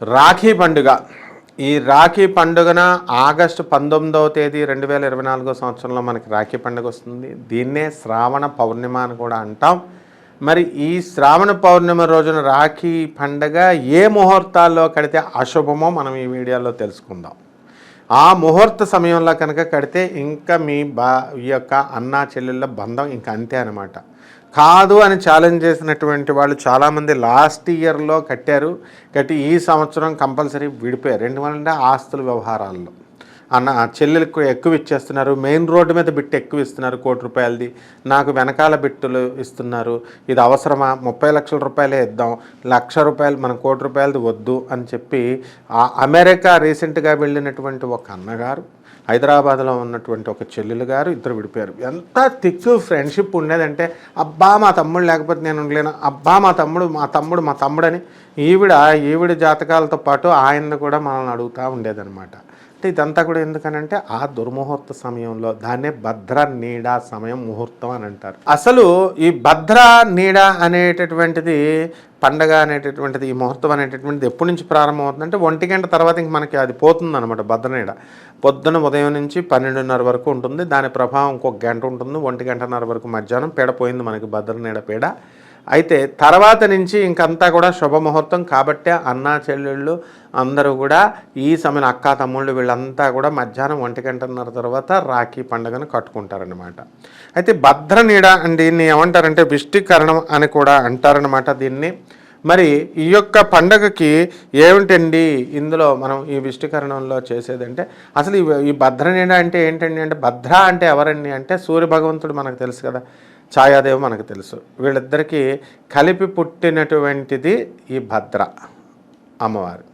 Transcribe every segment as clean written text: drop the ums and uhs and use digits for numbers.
రాఖీ పండుగ. ఈ రాఖీ పండుగన ఆగస్టు 19వ తేదీ 2024 సంవత్సరంలో మనకి రాఖీ పండుగ వస్తుంది. దీన్నే శ్రావణ పౌర్ణిమ అని కూడా అంటాం. మరి ఈ శ్రావణ పౌర్ణిమ రోజున రాఖీ పండుగ ఏ ముహూర్తాల్లో కడితే అశుభమో మనం ఈ వీడియోలో తెలుసుకుందాం. ఆ ముహూర్త సమయంలో కనుక కడితే ఇంకా మీ ఈ యొక్క అన్నా చెల్లెళ్ళ బంధం ఇంకా అంతే అనమాట. కాదు అని ఛాలెంజ్ చేసినటువంటి వాళ్ళు చాలామంది లాస్ట్ ఇయర్లో కట్టి ఈ సంవత్సరం కంపల్సరీ విడిపోయారు. ఎందువల్ల ఆస్తుల వ్యవహారాల్లో అన్న చెల్లెలకు ఎక్కువ ఇచ్చేస్తున్నారు, మెయిన్ రోడ్డు మీద బిట్టు ఎక్కువ ఇస్తున్నారు, ₹1,00,00,000ది నాకు వెనకాల బిట్టులు ఇస్తున్నారు, ఇది అవసరమా, 30 లక్షల రూపాయలే ఇద్దాం, ₹1,00,000 మన ₹1,00,00,000ది వద్దు అని చెప్పి అమెరికా రీసెంట్గా వెళ్ళినటువంటి ఒక అన్నగారు, హైదరాబాద్లో ఉన్నటువంటి ఒక చెల్లెలు గారు ఇద్దరు విడిపోయారు. ఎంత థిక్ ఫ్రెండ్షిప్ ఉండేదంటే, అబ్బా మా తమ్ముడు లేకపోతే నేను ఉండలేను, అబ్బా మా తమ్ముడని ఈవిడ జాతకాలతో పాటు ఆయన్ని కూడా మనల్ని అడుగుతూ ఉండేదన్నమాట. అంటే ఇదంతా కూడా ఎందుకనంటే ఆ దుర్ముహూర్త సమయంలో దాన్నే భద్ర నీడ సమయం ముహూర్తం అని అంటారు. అసలు ఈ భద్ర నీడ అనేటటువంటిది పండగ అనేటటువంటిది, ఈ ముహూర్తం అనేటటువంటిది ఎప్పటి నుంచి ప్రారంభమవుతుందంటే 1 గంట తర్వాత ఇంక మనకి అది పోతుంది అనమాట. భద్రనీడ పొద్దున ఉదయం నుంచి 12:30 వరకు ఉంటుంది. దాని ప్రభావం ఇంకొక గంట ఉంటుంది. 1 గంటన్నర వరకు మధ్యాహ్నం పీడ మనకి భద్రనీడ పీడ. అయితే తర్వాత నుంచి ఇంకంతా కూడా శుభముహూర్తం కాబట్టే అన్నా చెల్లెళ్ళు అందరూ కూడా ఈ సమయం అక్కా తమ్ముళ్ళు వీళ్ళంతా కూడా మధ్యాహ్నం 1 గంటన్నర తర్వాత రాఖీ పండుగను కట్టుకుంటారనమాట. అయితే భద్రనీడ దీన్ని ఏమంటారంటే విష్టికరణం అని కూడా అంటారనమాట దీన్ని. మరి ఈ యొక్క పండగకి ఏమిటండి ఇందులో మనం ఈ విష్టికరణంలో చేసేదంటే, అసలు ఈ భద్రనీడ అంటే ఏంటండి అంటే, భద్ర అంటే ఎవరండి అంటే సూర్యభగవంతుడు మనకు తెలుసు కదా, ఛాయాదేవి మనకు తెలుసు. వీళ్ళిద్దరికీ కలిపి పుట్టినటువంటిది ఈ భద్ర అమ్మవారు.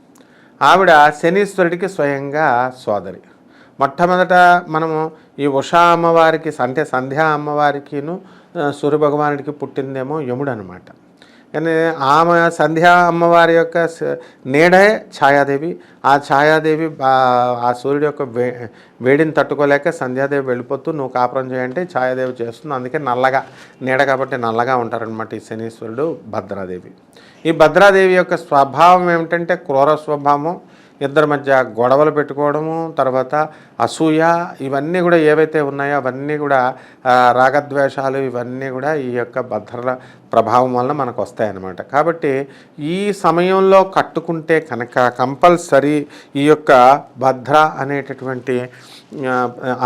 ఆవిడ శనీశ్వరుడికి స్వయంగా సోదరి. మొట్టమొదట మనము ఈ ఉషా అమ్మవారికి అంటే సంధ్యా అమ్మవారికిను సూర్యభగవానుడికి పుట్టిందేమో యముడు అనమాట. కానీ ఆమె సంధ్యా అమ్మవారి యొక్క నీడే ఛాయాదేవి. ఆ ఛాయాదేవి ఆ సూర్యుడి యొక్క వేడిని తట్టుకోలేక సంధ్యాదేవి వెళ్ళిపోతూ నువ్వు కాపురం చేయంటే ఛాయాదేవి చేస్తుంది. అందుకే నల్లగా నీడ కాబట్టి నల్లగా ఉంటారనమాట ఈ శనీశ్వరుడు భద్రాదేవి. ఈ భద్రాదేవి యొక్క స్వభావం ఏమిటంటే క్రూర స్వభావం, ఇద్దరి మధ్య గొడవలు పెట్టుకోవడము, తర్వాత అసూయ, ఇవన్నీ కూడా ఏవైతే ఉన్నాయో అవన్నీ కూడా రాగద్వేషాలు ఇవన్నీ కూడా ఈ యొక్క భద్ర ప్రభావం వల్ల మనకు వస్తాయన్నమాట. కాబట్టి ఈ సమయంలో కట్టుకుంటే కనుక కంపల్సరీ ఈ యొక్క భద్ర అనేటటువంటి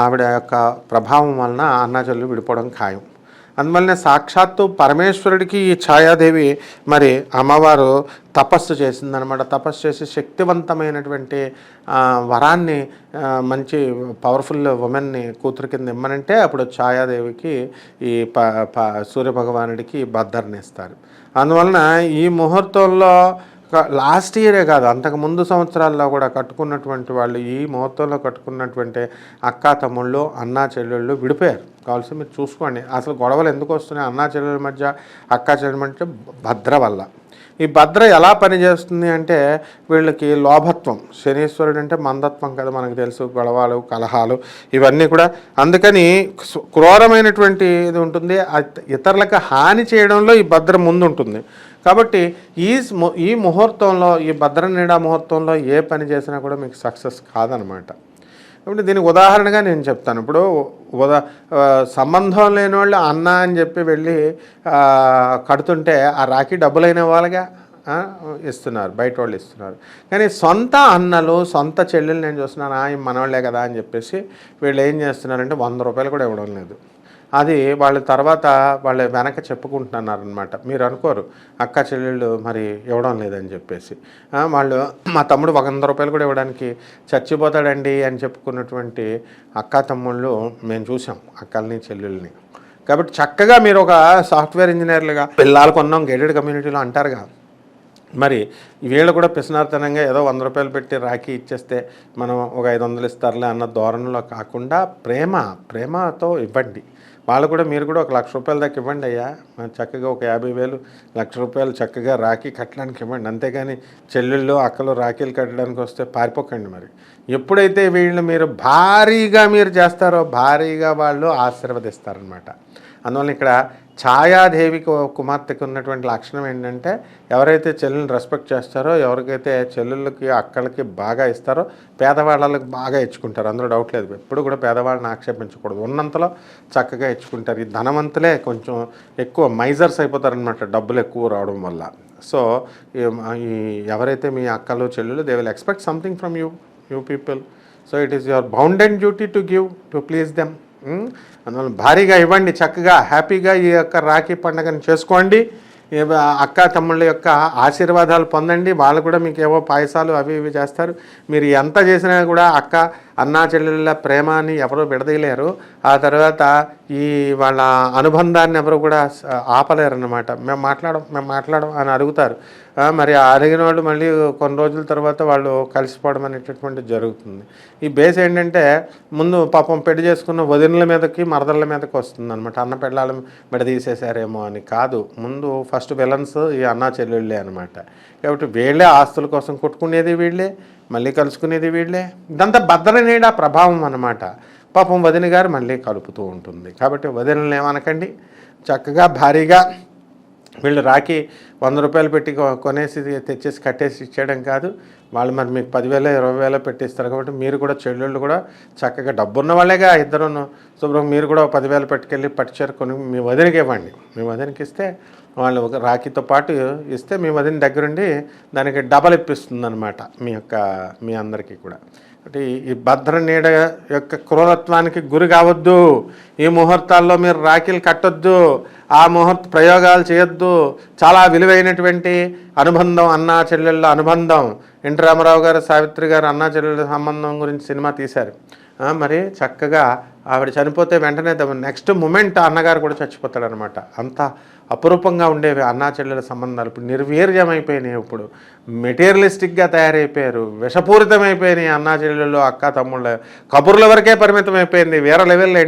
ఆవిడ యొక్క ప్రభావం వలన అన్నాచెల్లు విడిపోవడం ఖాయం. అందువల్లనే సాక్షాత్తు పరమేశ్వరుడికి ఈ ఛాయాదేవి మరి అమ్మవారు తపస్సు చేసిందనమాట. తపస్సు చేసి శక్తివంతమైనటువంటి వరాన్ని, మంచి పవర్ఫుల్ ఉమెన్ని కూతురు కింద ఇమ్మనంటే అప్పుడు ఛాయాదేవికి ఈ సూర్యభగవానుడికి భద్రని ఇస్తారు. అందువలన ఈ ముహూర్తంలో లాస్ట్ ఇయరే కాదు, అంతకు ముందు సంవత్సరాల్లో కూడా కట్టుకున్నటువంటి వాళ్ళు ఈ ముహూర్తంలో కట్టుకున్నటువంటి అక్కా తమ్ముళ్ళు అన్నా చెల్లెళ్ళు విడిపోయారు. కావాల్సి మీరు చూసుకోండి అసలు గొడవలు ఎందుకు వస్తున్నాయి అన్నా చెల్లెల మధ్య, అక్కా చెల్లెల మధ్య భద్ర వల్ల. ఈ భద్ర ఎలా పనిచేస్తుంది అంటే వీళ్ళకి లోభత్వం, శనీశ్వరుడు అంటే మందత్వం కదా మనకు తెలుసు, గొడవలు కలహాలు ఇవన్నీ కూడా. అందుకని క్రూరమైనటువంటి ఇది ఉంటుంది, ఇతరులకు హాని చేయడంలో ఈ భద్ర ముందు ఉంటుంది. కాబట్టి ఈ ముహూర్తంలో ఈ భద్రనీడ ముహూర్తంలో ఏ పని చేసినా కూడా మీకు సక్సెస్ కాదనమాట. కాబట్టి దీనికి ఉదాహరణగా నేను చెప్తాను. ఇప్పుడు సంబంధం లేని వాళ్ళు అన్న అని చెప్పి వెళ్ళి కడుతుంటే ఆ రాఖీ డబ్బులైన వాళ్ళగా ఇస్తున్నారు, బయట వాళ్ళు ఇస్తున్నారు. కానీ సొంత అన్నలు సొంత చెల్లెలు నేను చూస్తున్నాను మనవాళ్ళే కదా అని చెప్పేసి వీళ్ళు ఏం చేస్తున్నారంటే ₹100 కూడా ఇవ్వడం లేదు. అది వాళ్ళ తర్వాత వాళ్ళ వెనక చెప్పుకుంటున్నారనమాట. మీరు అనుకోరు అక్క చెల్లెళ్ళు మరి ఇవ్వడం లేదని చెప్పేసి. వాళ్ళు మా తమ్ముడు ₹100 కూడా ఇవ్వడానికి చచ్చిపోతాడండి అని చెప్పుకున్నటువంటి అక్క తమ్ముళ్ళు మేము చూసాం, అక్కల్ని చెల్లెళ్ళని. కాబట్టి చక్కగా మీరు ఒక సాఫ్ట్వేర్ ఇంజనీర్లుగా పిల్లలు కొన్నాం గేటెడ్ కమ్యూనిటీలో అంటారుగా, మరి వీళ్ళు కూడా పిసినార్తనంగా ఏదో ₹100 పెట్టి రాఖీ ఇచ్చేస్తే మనం ఒక 500 ఇస్తారులే అన్న ధోరణిలో కాకుండా ప్రేమతో ఇవ్వండి. వాళ్ళు కూడా మీరు కూడా ఒక ₹1,00,000 దాకా ఇవ్వండి అయ్యా, చక్కగా ఒక 50,000 ₹1,00,000 చక్కగా రాఖీ కట్టడానికి ఇవ్వండి. అంతేగాని చెల్లెళ్ళు అక్కలు రాఖీలు కట్టడానికి వస్తే పారిపోకండి. మరి ఎప్పుడైతే వీళ్ళు మీరు భారీగా మీరు చేస్తారో భారీగా వాళ్ళు ఆశీర్వదిస్తారనమాట. అందువల్ల ఇక్కడ ఛాయాదేవికి కుమార్తెకి ఉన్నటువంటి లక్షణం ఏంటంటే ఎవరైతే చెల్లెల్ని రెస్పెక్ట్ చేస్తారో, ఎవరికైతే చెల్లెళ్ళకి అక్కలకి బాగా ఇస్తారో పేదవాళ్ళకి బాగా ఇచ్చుకుంటారు, అందులో డౌట్ లేదు. ఎప్పుడు కూడా పేదవాళ్ళని ఆక్షేపించకూడదు, ఉన్నంతలో చక్కగా ఇచ్చుకుంటారు. ఈ ధనవంతులే కొంచెం ఎక్కువ మైజర్స్ అయిపోతారనమాట, డబ్బులు ఎక్కువ రావడం వల్ల. సో ఈ ఎవరైతే మీ అక్కలు చెల్లెలు they will expect something from you people. So it is your bound and duty to give to please them. అందువల్ల భారీగా ఇవ్వండి, చక్కగా హ్యాపీగా ఈ యొక్క రాఖీ పండుగను చేసుకోండి. అక్క తమ్ముళ్ళ యొక్క ఆశీర్వాదాలు పొందండి. వాళ్ళు కూడా మీకు ఏవో పాయసాలు అవి ఇవి చేస్తారు. మీరు ఎంత చేసినా కూడా అక్క అన్నా చెల్లెళ్ళ ప్రేమాన్ని ఎవరూ విడదీయలేరు. ఆ తర్వాత ఈ వాళ్ళ అనుబంధాన్ని ఎవరు కూడా ఆపలేరు అన్నమాట. మేము మాట్లాడం అని అడుగుతారు. మరి అడిగిన వాళ్ళు మళ్ళీ కొన్ని రోజుల తర్వాత వాళ్ళు కలిసిపోవడం అనేటటువంటిది జరుగుతుంది. ఈ బేస్ ఏంటంటే ముందు పాపం పెళ్లి చేసుకున్న వదినల మీదకి మరదళ్ళ మీదకి వస్తుంది అనమాట. అన్న పెళ్ళాల విడదీసేశారేమో అని కాదు, ముందు ఫస్ట్ విలన్స్ ఈ అన్నా చెల్లెళ్ళే అనమాట. కాబట్టి వీళ్ళే ఆస్తుల కోసం కొట్టుకునేది వీళ్ళే, మళ్ళీ కలుసుకునేది వీళ్ళే. ఇదంతా భద్రనీడ ప్రభావం అన్నమాట. పాపం వదిన గారు మళ్ళీ కలుపుతూ ఉంటుంది. కాబట్టి వదినలు ఏమనకండి, చక్కగా భారీగా వీళ్ళు రాఖీ 100 రూపాయలు పెట్టి కొనేసి తెచ్చేసి కట్టేసి ఇచ్చేయడం కాదు. వాళ్ళు మరి మీకు 10,000 20,000 పెట్టిస్తారు. కాబట్టి మీరు కూడా చెల్లెళ్ళు కూడా చక్కగా డబ్బున్న వాళ్ళేగా ఇద్దరును, శుభ్రం మీరు కూడా 10,000 పట్టుకెళ్ళి పట్టుచీర కొని మీ వదినకి ఇవ్వండి. మీ వదినకి ఇస్తే వాళ్ళు ఒక రాఖీతో పాటు ఇస్తే మీ వదిన దగ్గరుండి దానికి డబల్ ఇప్పిస్తుంది అనమాట మీ అందరికీ కూడా. అంటే ఈ భద్ర నీడ యొక్క క్రూరత్వానికి గురి కావద్దు. ఈ ముహూర్తాల్లో మీరు రాఖీలు కట్టొద్దు, ఆ ముహూర్త ప్రయోగాలు చేయొద్దు. చాలా విలువైనటువంటి అనుబంధం, అన్నా చెల్లెళ్ళ అనుబంధం. ఎన్టీ రామారావు గారు, సావిత్రి గారు అన్నా చెల్లెళ్ళ సంబంధం గురించి సినిమా తీశారు. మరి చక్కగా ఆవిడ చనిపోతే వెంటనే నెక్స్ట్ మూమెంట్ అన్నగారు కూడా చచ్చిపోతాడు అనమాట. అంత అపురూపంగా ఉండేవి అన్నా చెల్లెల సంబంధాలు. ఇప్పుడు నిర్వీర్యమైపోయినాయి, ఇప్పుడు మెటీరియలిస్టిక్గా తయారైపోయారు, విషపూరితమైపోయినాయి అన్నా చెల్లెళ్ళు, అక్క తమ్ముళ్ళ కబుర్ల వరకే పరిమితం అయిపోయింది. వేరే లెవెల్లో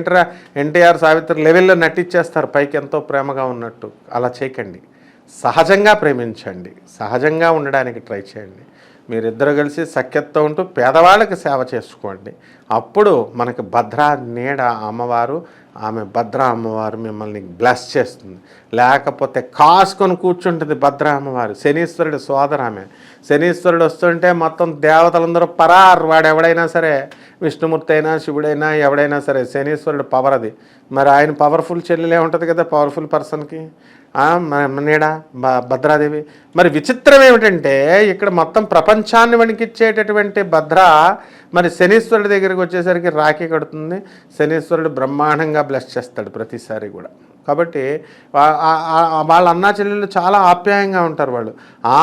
ఎన్టీఆర్ సావిత్రి లెవెల్లో నటించేస్తారు పైకి ఎంతో ప్రేమగా ఉన్నట్టు. అలా చేయకండి, సహజంగా ప్రేమించండి, సహజంగా ఉండడానికి ట్రై చేయండి. మీరిద్దరు కలిసి సఖ్యతతో ఉంటూ పేదవాళ్ళకి సేవ చేసుకోండి. అప్పుడు మనకి భద్రా నీడ అమ్మవారు, ఆమె భద్రా అమ్మవారు మిమ్మల్ని బ్లెస్ చేస్తుంది. లేకపోతే కాసుకొని కూర్చుంటుంది భద్రా అమ్మవారు. శనీశ్వరుడు సోదరు ఆమె. శనీశ్వరుడు వస్తుంటే మొత్తం దేవతలందరూ పరార్. వాడు ఎవడైనా సరే, విష్ణుమూర్తి అయినా శివుడైనా ఎవడైనా సరే, శనీశ్వరుడు పవర్ అది. మరి ఆయన పవర్ఫుల్ చెల్లెలే ఉంటుంది కదా పవర్ఫుల్ పర్సన్కి, నీడ భద్రాదేవి. మరి విచిత్రం ఏమిటంటే ఇక్కడ మొత్తం ప్రపంచాన్ని వణికిచ్చేటటువంటి భద్ర మరి శనీశ్వరుడి దగ్గరికి వచ్చేసరికి రాఖీ కడుతుంది. శనీశ్వరుడు బ్రహ్మాండంగా బ్లెస్ చేస్తాడు ప్రతిసారి కూడా. కాబట్టి వాళ్ళ అన్నా చెల్లెళ్ళు చాలా ఆప్యాయంగా ఉంటారు వాళ్ళు.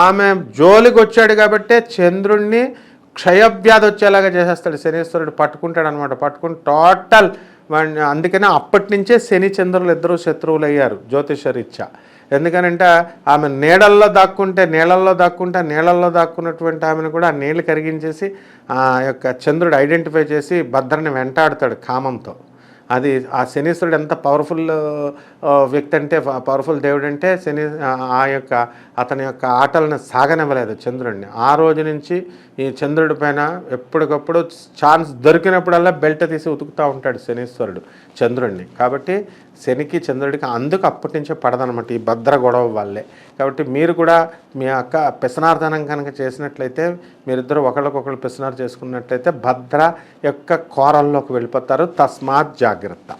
ఆమె జోలికి వచ్చాడు కాబట్టే చంద్రుణ్ణి క్షయవ్యాధి వచ్చేలాగా చేసేస్తాడు శనీశ్వరుడు. పట్టుకుంటాడు అనమాట, పట్టుకుని టోటల్ వాడిని. అందుకనే అప్పటి నుంచే శని చంద్రులు ఇద్దరు శత్రువులు అయ్యారు జ్యోతిషరీత్యా. ఎందుకనంటే ఆమె నీళ్ళల్లో దాక్కున్నటువంటి ఆమెను కూడా ఆ నీళ్లు కరిగించేసి ఆ యొక్క చంద్రుడు ఐడెంటిఫై చేసి భద్రని వెంటాడుతాడు కామంతో. అది ఆ శనీశ్వరుడు ఎంత పవర్ఫుల్ వ్యక్తి అంటే, పవర్ఫుల్ దేవుడు అంటే అతని యొక్క ఆటలను సాగనివ్వలేదు చంద్రుడిని. ఆ రోజు నుంచి ఈ చంద్రుడి పైన ఎప్పటికప్పుడు ఛాన్స్ దొరికినప్పుడల్లా బెల్ట్ తీసి ఉతుకుతూ ఉంటాడు శనీశ్వరుడు చంద్రుడిని. కాబట్టి శనికి చంద్రుడికి అందుకు అప్పటి నుంచే పడదనమాట ఈ భద్ర గొడవ వల్లే. కాబట్టి మీరు కూడా మీ అక్క పిసనార్దనం కనుక చేసినట్లయితే, మీరిద్దరూ ఒకళ్ళకొకళ్ళు పిసనారు చేసుకున్నట్లయితే భద్ర యొక్క కోరల్లోకి వెళ్ళిపోతారు. తస్మాత్ జాగ్రత్త.